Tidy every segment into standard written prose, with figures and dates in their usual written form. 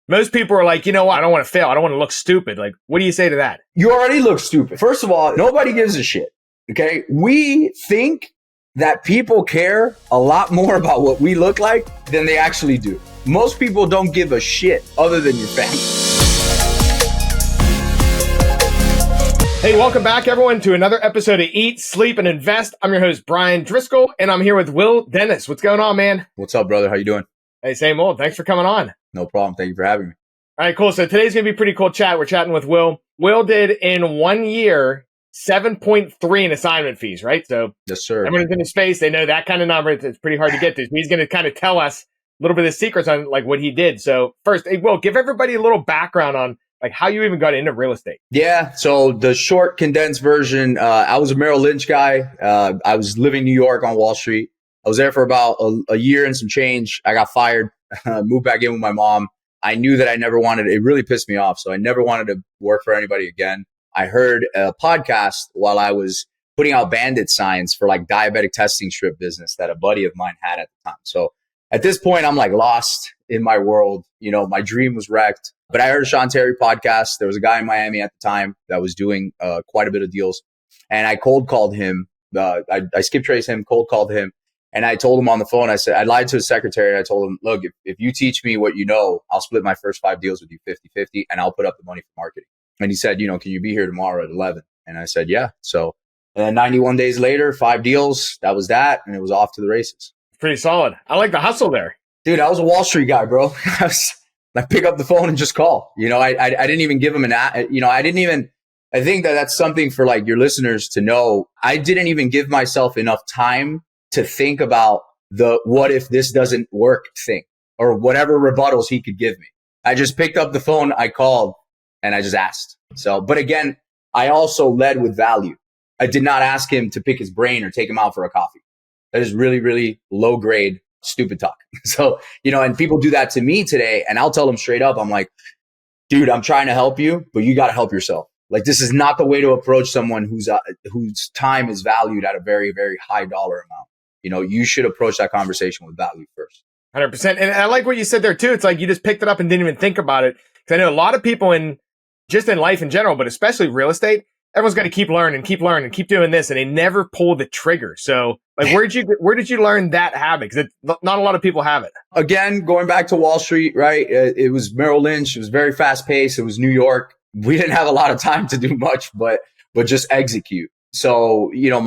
Most people are like, you know what? I don't want to fail. I don't want to look stupid. Like, what do you say to that? You already look stupid. First of all, nobody gives a shit. Okay. We think that people care a lot more about what we look like than they actually do. Most people don't give a shit other than your family. Hey, welcome back, everyone, to another episode of Eat, Sleep, and Invest. I'm your host, Brian Driscoll, and I'm here with Denis. What's going on, man? What's up, brother? How you doing? Hey, same old. Thanks for coming on. No problem. Thank you for having me. All right, cool. So today's going to be a pretty cool chat. We're chatting with Will. Will did in 1 year 7.3 in assignment fees, right? So yes, sir. Everyone's in the space. They know that kind of number. It's pretty hard to get to. So he's going to kind of tell us a little bit of secrets on like what he did. So first, hey, Will, give everybody a little background on like how you even got into real estate. Yeah. So the short condensed version, I was a Merrill Lynch guy. I was living in New York on Wall Street. I was there for about a year and some change. I got fired, moved back in with my mom. I knew that I never wanted, it really pissed me off. So I never wanted to work for anybody again. I heard a podcast while I was putting out bandit signs for like diabetic testing strip business that a buddy of mine had at the time. So at this point, I'm like lost in my world. You know, my dream was wrecked. But I heard a Sean Terry podcast. There was a guy in Miami at the time that was doing quite a bit of deals. And I cold called him. I skip traced him, cold called him. And I told him on the phone, I said, I lied to his secretary. And I told him, look, if you teach me what you know, I'll split my first 5 deals with you 50-50 and I'll put up the money for marketing. And he said, you know, can you be here tomorrow at 11? And I said, yeah. So, and then 91 days later, 5 deals, that was that. And it was off to the races. Pretty solid. I like the hustle there. Dude, I was a Wall Street guy, bro. I pick up the phone and just call. You know, I didn't even give him I think that that's something for like your listeners to know. I didn't even give myself enough time to think about the what if this doesn't work thing or whatever rebuttals he could give me. I just picked up the phone, I called, and I just asked. So, but again, I also led with value. I did not ask him to pick his brain or take him out for a coffee. That is really, really low grade, stupid talk. So, you know, and people do that to me today, and I'll tell them straight up, I'm like, dude, I'm trying to help you, but you got to help yourself. Like, this is not the way to approach someone whose time is valued at a very, very high dollar amount. You know, you should approach that conversation with value first. 100%. And I like what you said there too. It's like you just picked it up and didn't even think about it. Because I know a lot of people in life in general, but especially real estate, everyone's got to keep learning, keep doing this, and they never pull the trigger. So, like, where did you learn that habit? Because not a lot of people have it. Again, going back to Wall Street, right? It was Merrill Lynch. It was very fast paced. It was New York. We didn't have a lot of time to do much, but just execute. So, you know,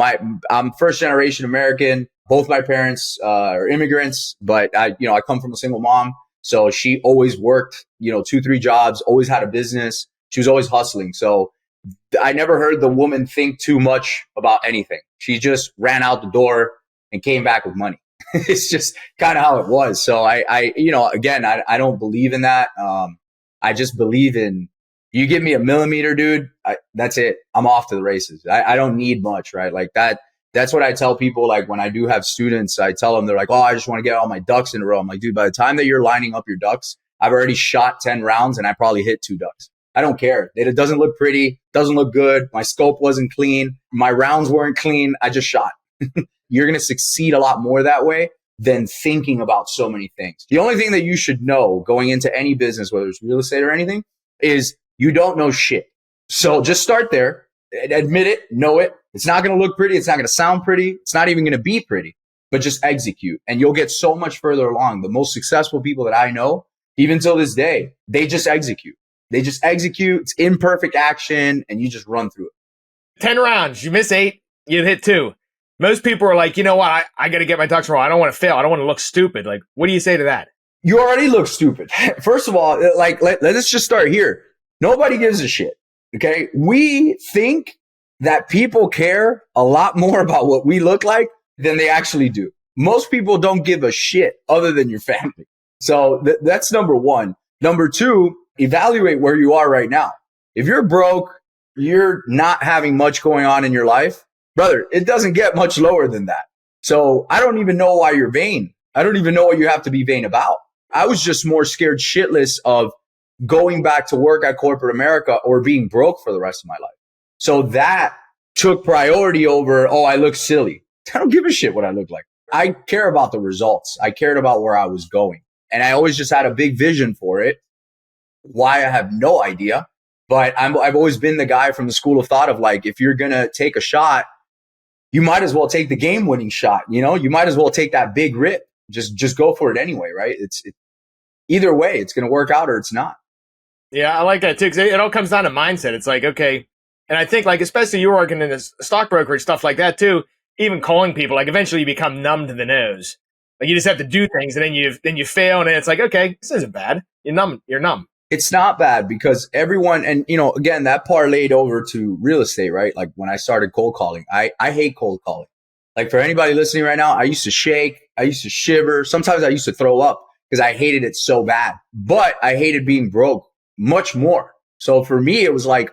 I'm first generation American. Both my parents are immigrants, but I come from a single mom. So she always worked, 2-3 jobs, always had a business. She was always hustling. So I never heard the woman think too much about anything. She just ran out the door and came back with money. It's just kind of how it was. So I don't believe in that. I just believe in, you give me a millimeter, dude, that's it. I'm off to the races. I don't need much, right? Like that. That's what I tell people. Like when I do have students, I tell them, they're like, oh, I just want to get all my ducks in a row. I'm like, dude, by the time that you're lining up your ducks, I've already shot 10 rounds and I probably hit 2 ducks. I don't care. It doesn't look pretty, doesn't look good. My scope wasn't clean. My rounds weren't clean. I just shot. You're going to succeed a lot more that way than thinking about so many things. The only thing that you should know going into any business, whether it's real estate or anything, is you don't know shit. So just start there. Admit it, know it. It's not going to look pretty. It's not going to sound pretty. It's not even going to be pretty, but just execute and you'll get so much further along. The most successful people that I know, even till this day, they just execute. They just execute. It's imperfect action and you just run through it. 10 rounds, you miss 8, you hit 2. Most people are like, you know what? I got to get my ducks in a row. I don't want to fail. I don't want to look stupid. Like, what do you say to that? You already look stupid. First of all, like, let's just start here. Nobody gives a shit. Okay. We think that people care a lot more about what we look like than they actually do. Most people don't give a shit other than your family. So that's number one. Number two, evaluate where you are right now. If you're broke, you're not having much going on in your life, brother, it doesn't get much lower than that. So I don't even know why you're vain. I don't even know what you have to be vain about. I was just more scared shitless of going back to work at corporate America or being broke for the rest of my life. So that took priority over, oh, I look silly. I don't give a shit what I look like. I care about the results. I cared about where I was going. And I always just had a big vision for it. Why, I have no idea. But I've always been the guy from the school of thought of like, if you're going to take a shot, you might as well take the game winning shot. You know, you might as well take that big rip. Just go for it anyway, right? Either way, it's going to work out or it's not. Yeah, I like that too, because it all comes down to mindset. It's like, okay, and I think like, especially you working in this stock brokerage, stuff like that too, even calling people, like eventually you become numb to the nose. Like you just have to do things and then you fail and then it's like, okay, this isn't bad. You're numb. It's not bad because everyone, and you know, again, that parlayed over to real estate, right? Like when I started cold calling, I hate cold calling. Like for anybody listening right now, I used to shake, I used to shiver. Sometimes I used to throw up because I hated it so bad, but I hated being broke much more. So for me, it was like,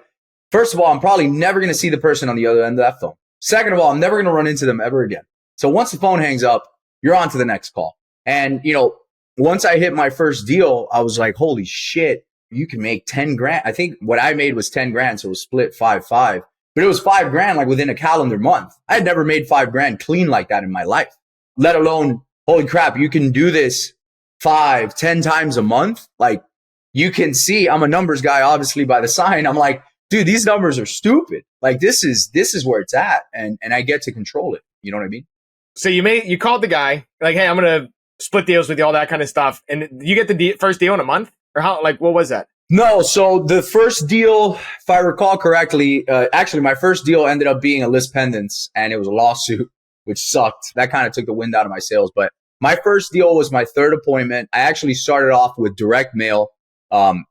first of all, I'm probably never going to see the person on the other end of that phone. Second of all, I'm never going to run into them ever again. So once the phone hangs up, you're on to the next call. And, you know, once I hit my first deal, I was like, holy shit, you can make 10 grand. I think what I made was 10 grand. So it was split 5-5, but it was 5 grand like within a calendar month. I had never made 5 grand clean like that in my life, let alone, holy crap, you can do this 5-10 times a month. Like you can see, I'm a numbers guy, obviously by the sign. I'm like, dude, these numbers are stupid. Like this is where it's at. And I get to control it. You know what I mean? So you called the guy like, hey, I'm going to split deals with you, all that kind of stuff. And you get the first deal in a month or how, like, what was that? No. So the first deal, if I recall correctly, actually my first deal ended up being a list pendants and it was a lawsuit, which sucked. That kind of took the wind out of my sails. But my first deal was my third appointment. I actually started off with direct mail.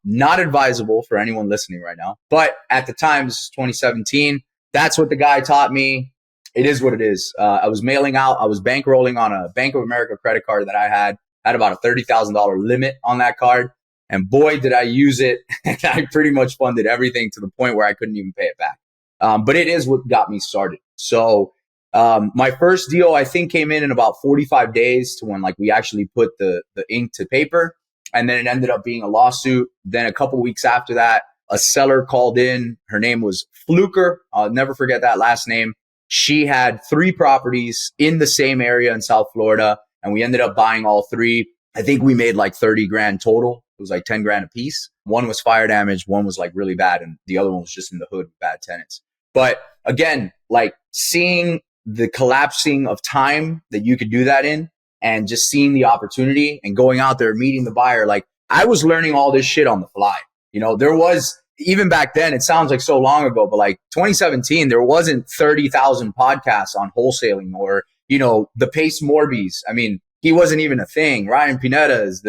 Not advisable for anyone listening right now, but at the time, this is 2017. That's what the guy taught me. It is what it is. I was mailing out. I was bankrolling on a Bank of America credit card that I had about a $30,000 limit on that card. And boy, did I use it. And I pretty much funded everything to the point where I couldn't even pay it back. But it is what got me started. So, my first deal, I think came in about 45 days to when like we actually put the ink to paper. And then it ended up being a lawsuit. Then a couple weeks after that, a seller called in. Her name was Fluker. I'll never forget that last name. She had 3 properties in the same area in South Florida. And we ended up buying all 3. I think we made like 30 grand total. It was like 10 grand a piece. One was fire damage. One was like really bad. And the other one was just in the hood with bad tenants. But again, like seeing the collapsing of time that you could do that in, and just seeing the opportunity and going out there, meeting the buyer. Like I was learning all this shit on the fly. You know, there was, even back then, it sounds like so long ago, but like 2017, there wasn't 30,000 podcasts on wholesaling or, you know, the Pace Morbies. I mean, he wasn't even a thing. Ryan Pineda is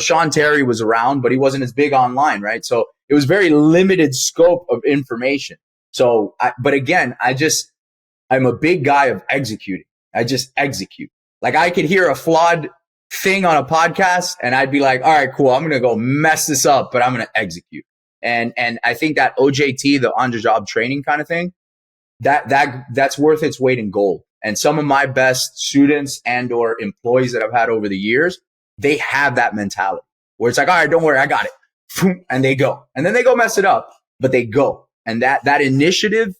Sean Terry was around, but he wasn't as big online, right? So it was very limited scope of information. So, but again, I'm a big guy of executing. I just execute. Like I could hear a flawed thing on a podcast and I'd be like, all right, cool. I'm going to go mess this up, but I'm going to execute. And I think that OJT, the on the job training kind of thing, that's worth its weight in gold. And some of my best students and or employees that I've had over the years, they have that mentality where it's like, all right, don't worry, I got it. And they go, and then they go mess it up, but they go. And that initiative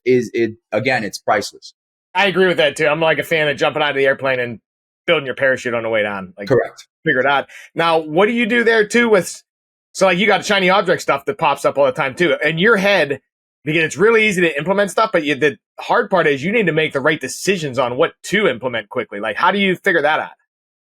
again, it's priceless. I agree with that too. I'm like a fan of jumping out of the airplane and building your parachute on the way down. Like, correct. Figure it out. Now, what do you do there too so like you got shiny object stuff that pops up all the time too. In your head, because it's really easy to implement stuff, but the hard part is you need to make the right decisions on what to implement quickly. Like, how do you figure that out?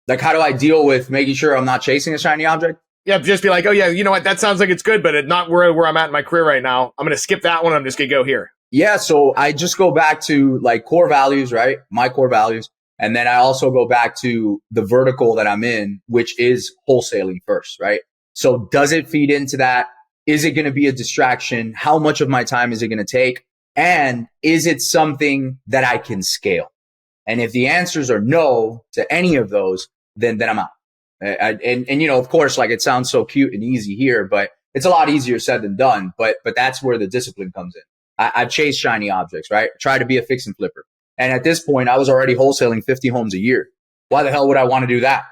Like, how do I deal with making sure I'm not chasing a shiny object? Yeah, just be like, oh yeah, you know what? That sounds like it's good, but it's not where I'm at in my career right now. I'm going to skip that one. I'm just going to go here. Yeah. So I just go back to like core values, right? My core values. And then I also go back to the vertical that I'm in, which is wholesaling first, right? So does it feed into that? Is it going to be a distraction? How much of my time is it going to take? And is it something that I can scale? And if the answers are no to any of those, then I'm out. And you know, of course, like it sounds so cute and easy here, but it's a lot easier said than done. But that's where the discipline comes in. I've chased shiny objects, right? Try to be a fix and flipper. And at this point, I was already wholesaling 50 homes a year. Why the hell would I want to do that?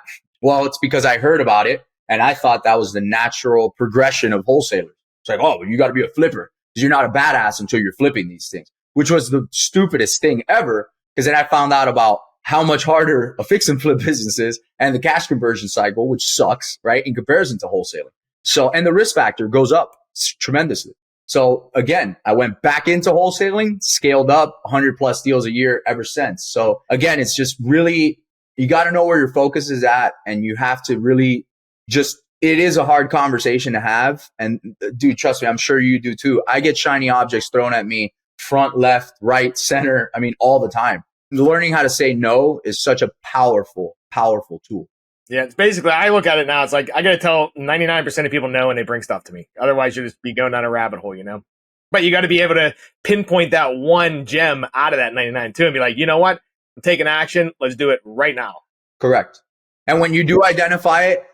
Well, it's because I heard about it and I thought that was the natural progression of wholesalers. It's like, oh, you got to be a flipper because you're not a badass until you're flipping these things, which was the stupidest thing ever. Because then I found out about how much harder a fix and flip business is and the cash conversion cycle, which sucks, right? In comparison to wholesaling. So, and the risk factor goes up tremendously. So again, I went back into wholesaling, scaled up 100 plus deals a year ever since. So again, it's just really, you got to know where your focus is at, and you have to really just, it is a hard conversation to have. And dude, trust me, I'm sure you do too. I get shiny objects thrown at me front, left, right, center. I mean, all the time. Learning how to say no is such a powerful, powerful tool. Yeah, it's basically, I look at it now, it's like, I got to tell 99% of people no when they bring stuff to me. Otherwise, you'll just be going down a rabbit hole, you know? But you got to be able to pinpoint that one gem out of that 99 too and be like, you know what? I'm taking action. Let's do it right now. Correct. And when you do identify it,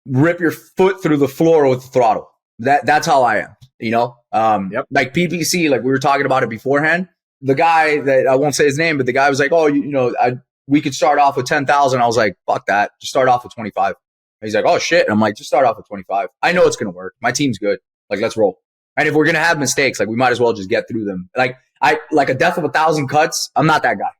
rip your foot through the floor with the throttle. That's how I am, you know? Like PPC, like we were talking about it beforehand. The guy that, I won't say his name, but the guy was like, oh, we could start off with 10,000. I was like, fuck that. Just start off with 25. And he's like, oh shit. And I'm like, just start off with 25. I know it's going to work. My team's good. Like, let's roll. And if we're going to have mistakes, like we might as well just get through them. Like a death of 1,000 cuts. I'm not that guy.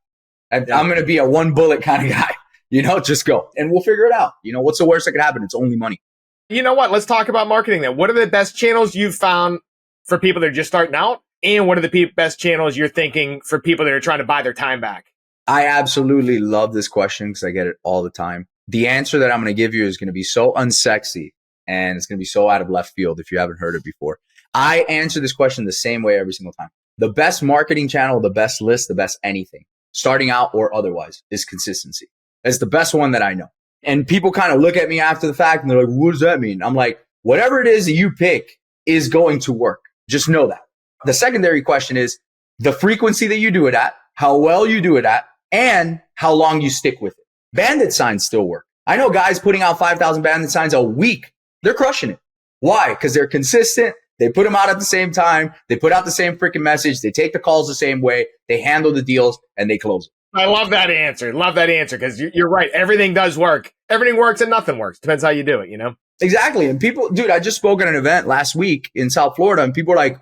I'm going to be a one bullet kind of guy, just go and we'll figure it out. What's the worst that could happen? It's only money. You know what? Let's talk about marketing then. What are the best channels you've found for people that are just starting out? And what are the best channels you're thinking for people that are trying to buy their time back? I absolutely love this question because I get it all the time. The answer that I'm going to give you is going to be so unsexy and it's going to be so out of left field if you haven't heard it before. I answer this question the same way every single time. The best marketing channel, the best list, the best anything, starting out or otherwise, is consistency. It's the best one that I know. And people kind of look at me after the fact and they're like, what does that mean? I'm like, whatever it is that you pick is going to work. Just know that. The secondary question is the frequency that you do it at, how well you do it at, and how long you stick with it. Bandit signs still work. I know guys putting out 5,000 bandit signs a week. They're crushing it. Why? Because they're consistent. They put them out at the same time. They put out the same freaking message. They take the calls the same way. They handle the deals and they close it. I love that answer. Love that answer because you're right. Everything does work. Everything works and nothing works. Depends how you do it, Exactly. And people, dude, I just spoke at an event last week in South Florida and people were like,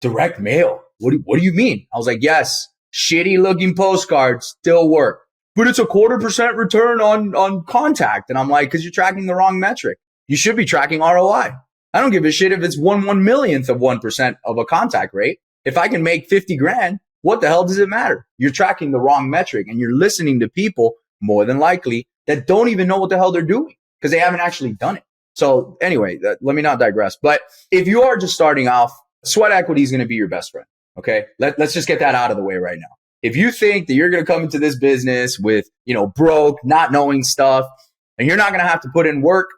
direct mail. What do you mean? I was like, yes, shitty looking postcards still work, but it's a 0.25% return on contact. And I'm like, because you're tracking the wrong metric. You should be tracking ROI. I don't give a shit if it's 1/1,000,000th of 1% of a contact rate. If I can make 50 grand, what the hell does it matter? You're tracking the wrong metric and you're listening to people more than likely that don't even know what the hell they're doing because they haven't actually done it. So anyway, let me not digress. But if you are just starting off, sweat equity is going to be your best friend. Okay. Let's just get that out of the way right now. If you think that you're going to come into this business with, broke, not knowing stuff, and you're not going to have to put in work,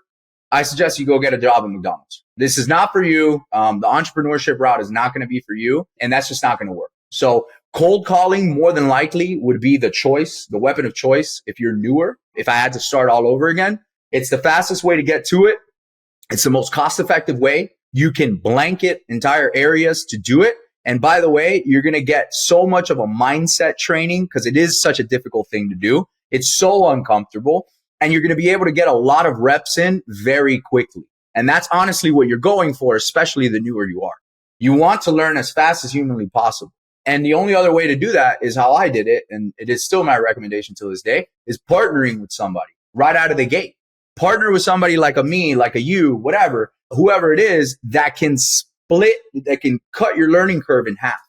I suggest you go get a job at McDonald's. This is not for you. The entrepreneurship route is not going to be for you. And that's just not going to work. So cold calling more than likely would be the choice, the weapon of choice. If you're newer, if I had to start all over again, it's the fastest way to get to it. It's the most cost effective way. You can blanket entire areas to do it. And by the way, you're going to get so much of a mindset training because it is such a difficult thing to do. It's so uncomfortable. And you're going to be able to get a lot of reps in very quickly. And that's honestly what you're going for, especially the newer you are. You want to learn as fast as humanly possible. And the only other way to do that is how I did it. And it is still my recommendation to this day is partnering with somebody right out of the gate. Partner with somebody like a me, like a you, whatever, whoever it is that can split, that can cut your learning curve in half.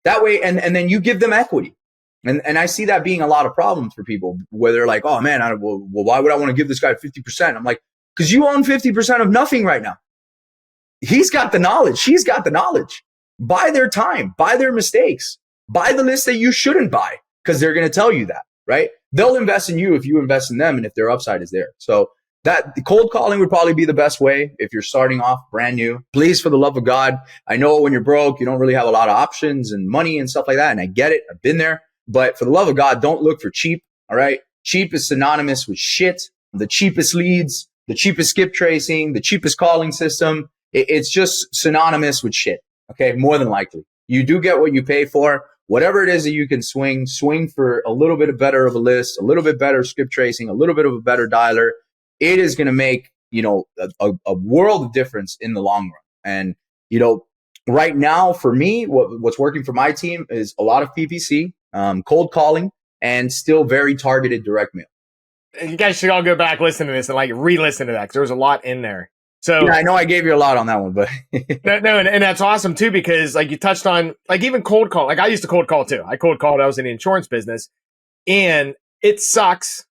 That way, and then you give them equity. And I see that being a lot of problems for people where they're like, oh man, why would I want to give this guy 50%? I'm like, because you own 50% of nothing right now. He's got the knowledge. She's got the knowledge. Buy their time, buy their mistakes, buy the list that you shouldn't buy because they're going to tell you that, right? They'll invest in you if you invest in them and if their upside is there. So that the cold calling would probably be the best way if you're starting off brand new. Please, for the love of God, I know when you're broke, you don't really have a lot of options and money and stuff like that. And I get it. I've been there. But for the love of God, don't look for cheap. All right. Cheap is synonymous with shit. The cheapest leads, the cheapest skip tracing, the cheapest calling system. It's just synonymous with shit. Okay. More than likely. You do get what you pay for. Whatever it is that you can swing for a little bit better of a list, a little bit better skip tracing, a little bit of a better dialer. It is going to make, a world of difference in the long run. And, right now for me, what's working for my team is a lot of PPC, cold calling, and still very targeted direct mail. You guys should all go back, listen to this and re-listen to that because there was a lot in there. So yeah, I know I gave you a lot on that one, but no, and that's awesome too, because like you touched on, like even cold call. Like I used to cold call too. I cold called. I was in the insurance business, and it sucks,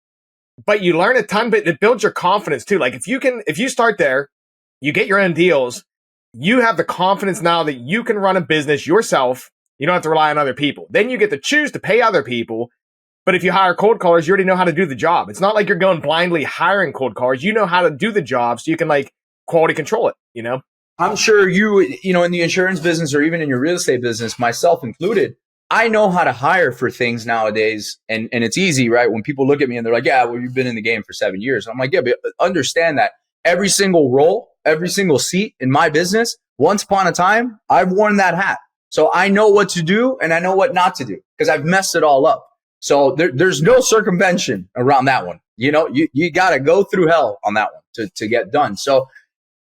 but you learn a ton. But it builds your confidence too. Like if you start there, you get your own deals. You have the confidence now that you can run a business yourself. You don't have to rely on other people. Then you get to choose to pay other people. But if you hire cold callers, you already know how to do the job. It's not like you're going blindly hiring cold callers. You know how to do the job, so you can like quality control it, you know? I'm sure you know, in the insurance business or even in your real estate business, myself included, I know how to hire for things nowadays. And it's easy, right? When people look at me and they're like, yeah, well, you've been in the game for 7 years. I'm like, yeah, but understand that every single role, every single seat in my business, once upon a time, I've worn that hat. So I know what to do and I know what not to do because I've messed it all up. So there's no circumvention around that one. You know, you got to go through hell on that one to get done. So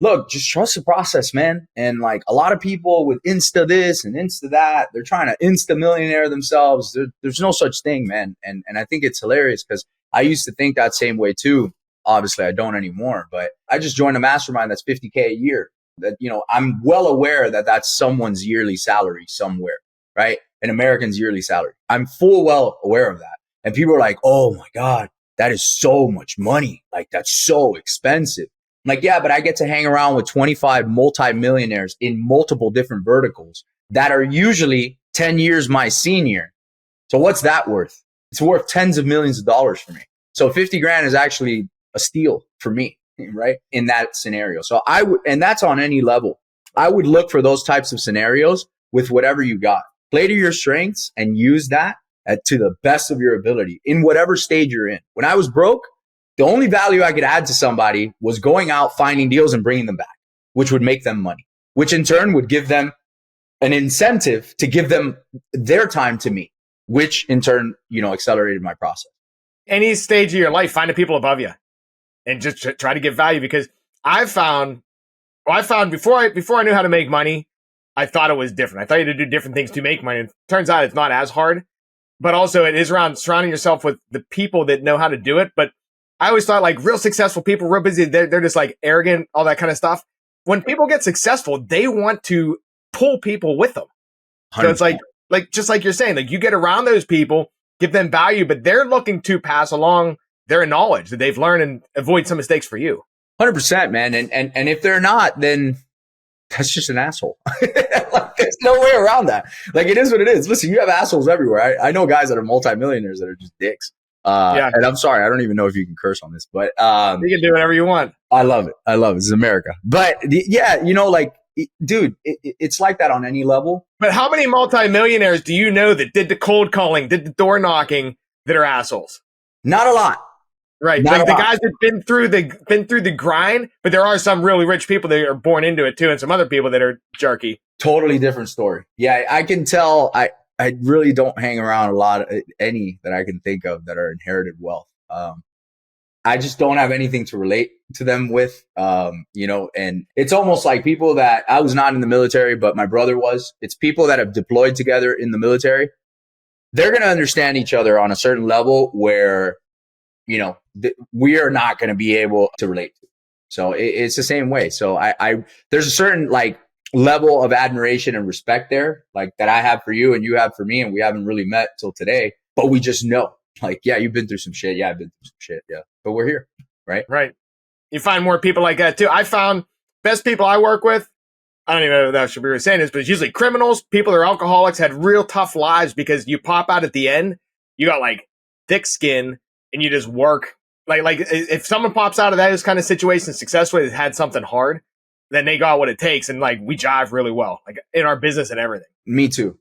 look, just trust the process, man. And like a lot of people with Insta this and Insta that, they're trying to Insta millionaire themselves. There's no such thing, man. And I think it's hilarious because I used to think that same way too. Obviously, I don't anymore, but I just joined a mastermind that's $50K a year. That, you know, I'm well aware that that's someone's yearly salary somewhere, right? An American's yearly salary. I'm full well aware of that. And people are like, oh my God, that is so much money. Like that's so expensive. I'm like, yeah, but I get to hang around with 25 multimillionaires in multiple different verticals that are usually 10 years my senior. So what's that worth? It's worth tens of millions of dollars for me. So 50 grand is actually a steal for me, right? In that scenario. So I would, and that's on any level. I would look for those types of scenarios with whatever you got. Play to your strengths and use that to the best of your ability in whatever stage you're in. When I was broke, the only value I could add to somebody was going out, finding deals and bringing them back, which would make them money, which in turn would give them an incentive to give them their time to me, which in turn, you know, accelerated my process. Any stage of your life, find the people above you and just try to give value, because I found before I knew how to make money, I thought it was different. I thought you had to do different things to make money. And it turns out it's not as hard, but also it is around surrounding yourself with the people that know how to do it. But I always thought like real successful people, real busy, they're just like arrogant, all that kind of stuff. When people get successful, they want to pull people with them. 100%. So it's like just like you're saying, like you get around those people, give them value, but they're looking to pass along their knowledge that they've learned and avoid some mistakes for you. 100%, man. And if they're not, then that's just an asshole. Like, there's no way around that. Like, it is what it is. Listen, you have assholes everywhere. I know guys that are multimillionaires that are just dicks. Yeah. And I'm sorry, I don't even know if you can curse on this, but you can do whatever you want. I love it. I love it. This is America. But yeah, you know, like, dude, it's like that on any level. But how many multimillionaires do you know that did the cold calling, did the door knocking, that are assholes? Not a lot. Right. Like the guys that been through the grind, but there are some really rich people that are born into it too, and some other people that are jerky. Totally different story. Yeah, I can tell. I really don't hang around a lot of any that I can think of that are inherited wealth. I just don't have anything to relate to them with, you know, and it's almost like people that I was not in the military, but my brother was. It's people that have deployed together in the military. They're going to understand each other on a certain level where, you know, we are not going to be able to relate to. So it's the same way. So there's a certain like level of admiration and respect there, like that I have for you and you have for me, and we haven't really met till today, but we just know, like, yeah, you've been through some shit. Yeah, I've been through some shit. Yeah, but we're here, right? Right. You find more people like that too. I found best people I work with, I don't even know if that should be saying this, but it's usually criminals, people that are alcoholics, had real tough lives, because you pop out at the end, you got like thick skin, and you just work. Like if someone pops out of those kind of situations successfully, that had something hard, then they got what it takes. And like, we jive really well, like in our business and everything. Me too.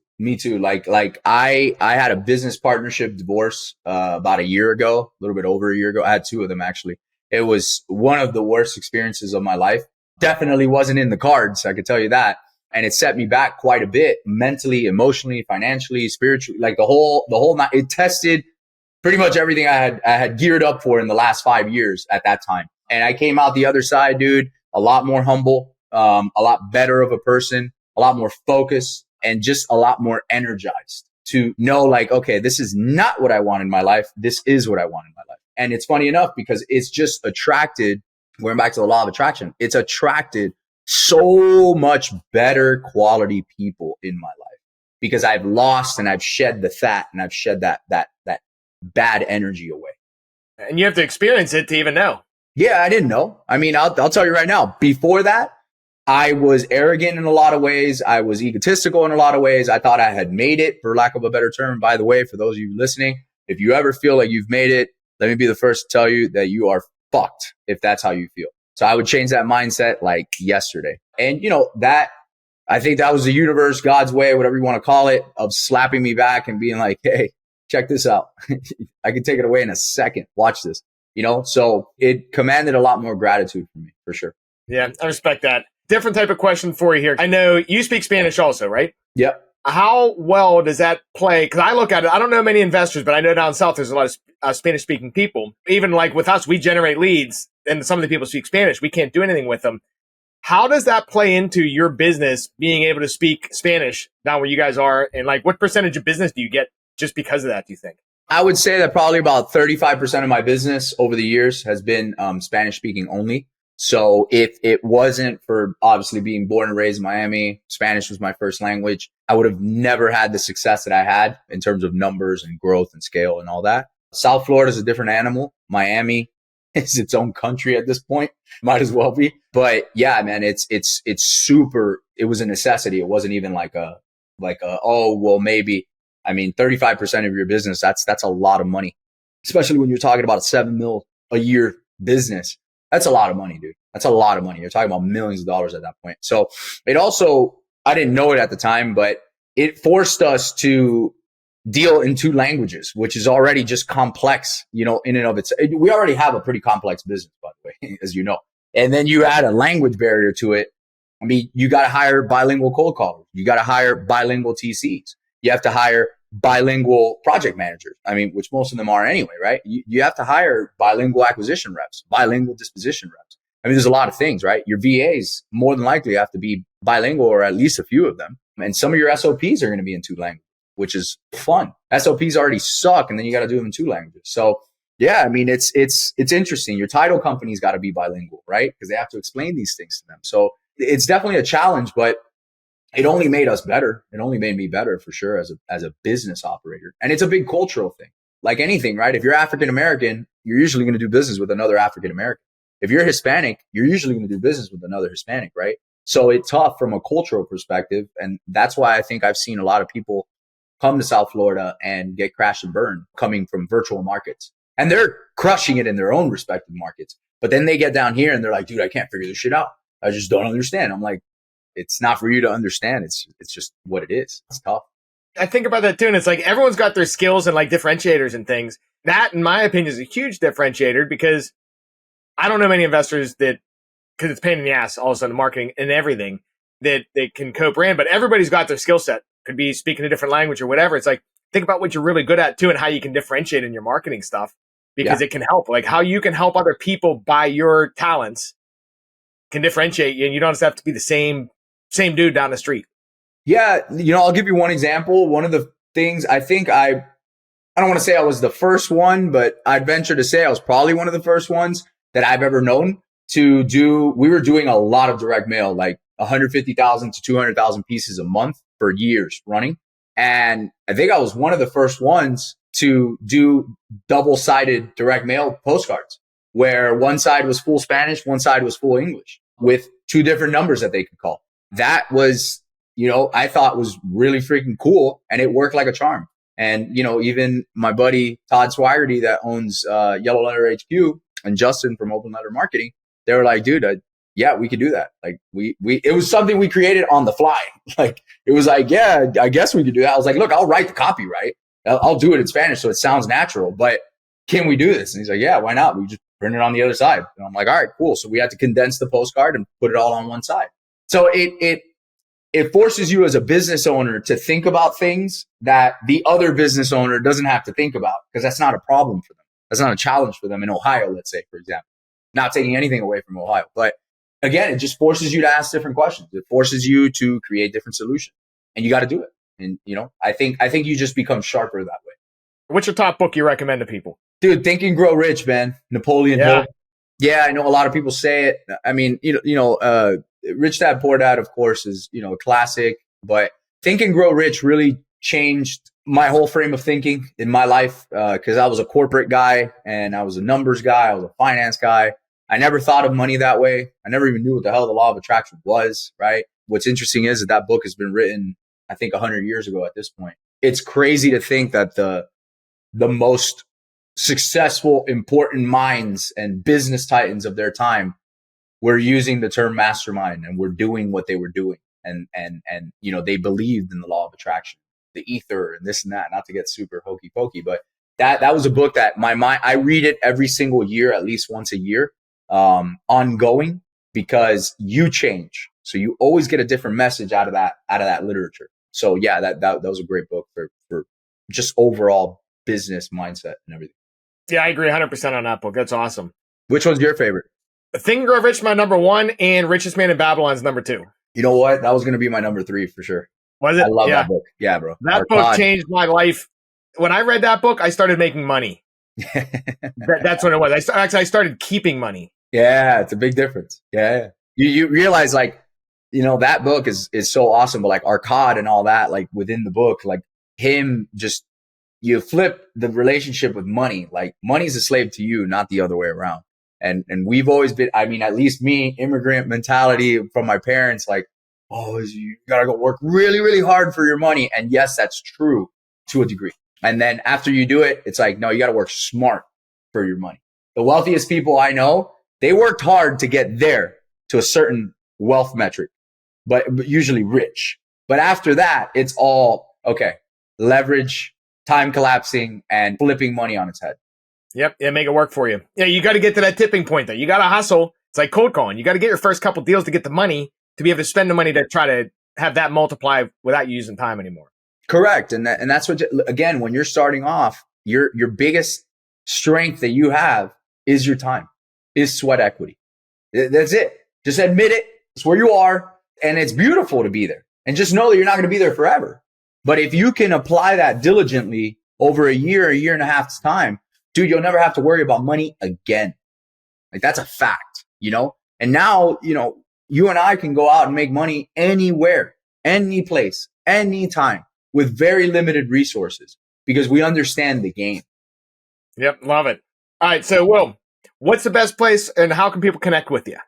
Like I had a business partnership divorce, about a year ago, a little bit over a year ago. I had two of them actually. It was one of the worst experiences of my life. Definitely wasn't in the cards. I could tell you that. And it set me back quite a bit mentally, emotionally, financially, spiritually, like the whole night. It tested pretty much everything I had geared up for in the last 5 years at that time. And I came out the other side, dude, a lot more humble, a lot better of a person, a lot more focused, and just a lot more energized to know like, okay, this is not what I want in my life. This is what I want in my life. And it's funny enough because it's just attracted going back to the law of attraction, it's attracted so much better quality people in my life because I've lost and I've shed the fat and I've shed that bad energy away. And you have to experience it to even know. Yeah, I didn't know. I mean, I'll tell you right now, before that, I was arrogant in a lot of ways. I was egotistical in a lot of ways. I thought I had made it, for lack of a better term. By the way, for those of you listening, if you ever feel like you've made it, let me be the first to tell you that you are fucked if that's how you feel. So I would change that mindset like yesterday. And that, I think that was the universe, God's way, whatever you want to call it, of slapping me back and being like, hey, check this out. I can take it away in a second. Watch this. So it commanded a lot more gratitude from me, for sure. Yeah, I respect that. Different type of question for you here. I know you speak Spanish also, right? Yep. How well does that play? Because I look at it, I don't know many investors, but I know down south there's a lot of Spanish-speaking people. Even like with us, we generate leads, and some of the people speak Spanish. We can't do anything with them. How does that play into your business, being able to speak Spanish down where you guys are? And like, what percentage of business do you get just because of that, do you think? I would say that probably about 35% of my business over the years has been Spanish-speaking only. So if it wasn't for obviously being born and raised in Miami, Spanish was my first language, I would have never had the success that I had in terms of numbers and growth and scale and all that. South Florida is a different animal. Miami is its own country at this point. Might as well be. But yeah, man, it's super. It was a necessity. It wasn't even like a, oh, well, maybe. I mean, 35% of your business, that's a lot of money, especially when you're talking about a $7 million a year business. That's a lot of money, dude. That's a lot of money. You're talking about millions of dollars at that point. So it also, I didn't know it at the time, but it forced us to deal in two languages, which is already just complex, in and of itself. We already have a pretty complex business, by the way, as you know. And then you add a language barrier to it. I mean, you got to hire bilingual cold callers. You got to hire bilingual TCs. You have to hire bilingual project managers. I mean, which most of them are anyway, right? You have to hire bilingual acquisition reps, bilingual disposition reps. I mean, there's a lot of things, right? Your VAs more than likely have to be bilingual, or at least a few of them. And some of your SOPs are going to be in two languages, which is fun. SOPs already suck, and then you got to do them in two languages. So yeah, I mean, it's interesting. Your title company's got to be bilingual, right? Because they have to explain these things to them. So it's definitely a challenge, but it only made us better. It only made me better for sure as a business operator. And it's a big cultural thing. Like anything, right? If you're African American, you're usually going to do business with another African American. If you're Hispanic, you're usually going to do business with another Hispanic, right? So it's tough from a cultural perspective. And that's why I think I've seen a lot of people come to South Florida and get crashed and burned coming from virtual markets. And they're crushing it in their own respective markets. But then they get down here and they're like, dude, I can't figure this shit out. I just don't understand. I'm like, it's not for you to understand. It's just what it is. It's tough. I think about that too. And it's like everyone's got their skills and like differentiators and things. That, in my opinion, is a huge differentiator because I don't know many investors that, because it's pain in the ass, all of a sudden, marketing and everything, that they can co-brand, but everybody's got their skill set. Could be speaking a different language or whatever. It's like, think about what you're really good at too and how you can differentiate in your marketing stuff because it can help. Like how you can help other people by your talents can differentiate you, and you don't have to be the same dude down the street. Yeah. I'll give you one example. One of the things I think I don't want to say I was the first one, but I'd venture to say I was probably one of the first ones that I've ever known to do. We were doing a lot of direct mail, like 150,000 to 200,000 pieces a month for years running. And I think I was one of the first ones to do double-sided direct mail postcards where one side was full Spanish, one side was full English with two different numbers that they could call. That was, I thought was really freaking cool, and it worked like a charm. And, even my buddy Todd Swaggerty that owns Yellow Letter HQ and Justin from Open Letter Marketing, they were like, dude, yeah, we could do that. Like it was something we created on the fly. Like it was like, yeah, I guess we could do that. I was like, look, I'll write the copy, right? I'll do it in Spanish so it sounds natural, but can we do this? And he's like, yeah, why not? We just print it on the other side. And I'm like, all right, cool. So we had to condense the postcard and put it all on one side. So it forces you as a business owner to think about things that the other business owner doesn't have to think about, because that's not a problem for them. That's not a challenge for them in Ohio, let's say, for example. Not taking anything away from Ohio, but again, it just forces you to ask different questions. It forces you to create different solutions, and you got to do it. And I think you just become sharper that way. What's your top book you recommend to people? Dude, Think and Grow Rich, man. Napoleon Hill. Yeah, I know a lot of people say it. I mean, Rich Dad Poor Dad, of course, is, a classic, but Think and Grow Rich really changed my whole frame of thinking in my life, because I was a corporate guy and I was a numbers guy. I was a finance guy. I never thought of money that way. I never even knew what the hell the law of attraction was, right? What's interesting is that book has been written, I think, 100 years ago at this point. It's crazy to think that the most successful, important minds and business titans of their time were using the term mastermind and were doing what they were doing. And they believed in the law of attraction, the ether and this and that, not to get super hokey pokey, but that was a book that my mind, I read it every single year, at least once a year, ongoing, because you change. So you always get a different message out of that literature. So yeah, that was a great book for just overall business mindset and everything. Yeah, I agree 100% on that book. That's awesome. Which one's your favorite? Think and Grow Rich, my number 1, and Richest Man in Babylon's number 2. You know what? That was going to be my number 3 for sure. Was it? I love that book. Yeah, bro. That book changed my life. When I read that book, I started making money. That's what it was. I started keeping money. Yeah, it's a big difference. Yeah. You realize, like, that book is so awesome, but like Arcad and all that, like within the book, like him, just, you flip the relationship with money. Like, money's a slave to you, not the other way around. And we've always been, I mean, at least me, immigrant mentality from my parents, like, oh, you gotta go work really, really hard for your money. And yes, that's true to a degree. And then after you do it, it's like, no, you gotta work smart for your money. The wealthiest people I know, they worked hard to get there to a certain wealth metric, but usually rich. But after that, it's all, okay, leverage, time collapsing, and flipping money on its head. Yep. Yeah, make it work for you. Yeah, you got to get to that tipping point, though. You got to hustle. It's like cold calling. You got to get your first couple deals to get the money, to be able to spend the money to try to have that multiply without using time anymore. Correct. And that's what, again, when you're starting off, your biggest strength that you have is your time, is sweat equity. That's it. Just admit it. It's where you are. And it's beautiful to be there. And just know that you're not going to be there forever. But if you can apply that diligently over a year and a half's time, dude, you'll never have to worry about money again. Like, that's a fact, And now, you and I can go out and make money anywhere, any place, anytime, with very limited resources, because we understand the game. Yep, love it. All right, so Will, what's the best place and how can people connect with you?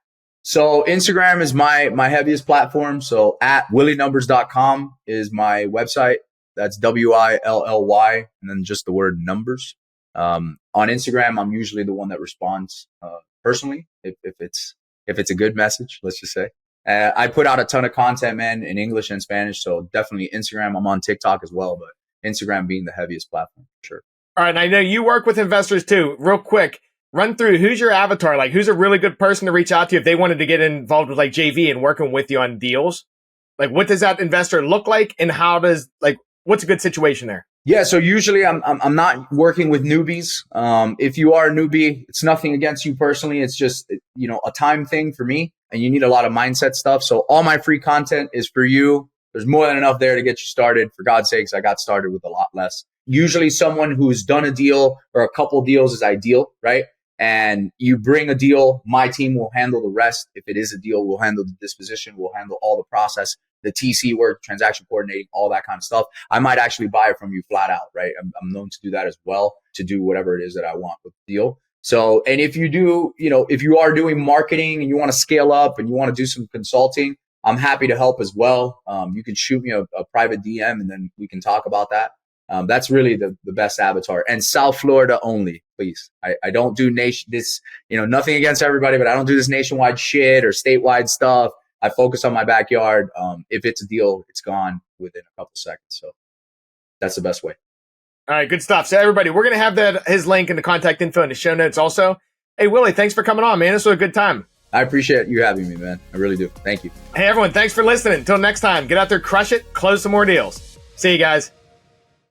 So Instagram is my heaviest platform. So at willynumbers.com is my website. That's WILLY, and then just the word numbers. On Instagram, I'm usually the one that responds personally if it's a good message, let's just say. I put out a ton of content, man, in English and Spanish. So definitely Instagram. I'm on TikTok as well, but Instagram being the heaviest platform for sure. All right. And I know you work with investors too. Real quick, run through who's your avatar? Like, who's a really good person to reach out to if they wanted to get involved with like JV and working with you on deals? Like, what does that investor look like, and what's a good situation there? Yeah, so usually I'm not working with newbies. If you are a newbie, it's nothing against you personally. It's just, a time thing for me, and you need a lot of mindset stuff. So all my free content is for you. There's more than enough there to get you started. For God's sakes, I got started with a lot less. Usually someone who's done a deal or a couple deals is ideal, right? And you bring a deal, my team will handle the rest. If it is a deal, we'll handle the disposition, we'll handle all the process, the TC work, transaction coordinating, all that kind of stuff. I might actually buy it from you flat out, right? I'm known to do that as well, to do whatever it is that I want with the deal. So, and if you do, if you are doing marketing and you want to scale up and you want to do some consulting, I'm happy to help as well. You can shoot me a private DM and then we can talk about that. That's really the best avatar. And South Florida only, please. I don't do nothing against everybody, but I don't do this nationwide shit or statewide stuff. I focus on my backyard. If it's a deal, it's gone within a couple seconds. So that's the best way. All right, good stuff. So everybody, we're going to have his link and the contact info in the show notes also. Hey, Willy, thanks for coming on, man. This was a good time. I appreciate you having me, man. I really do. Thank you. Hey, everyone, thanks for listening. Until next time, get out there, crush it, close some more deals. See you guys.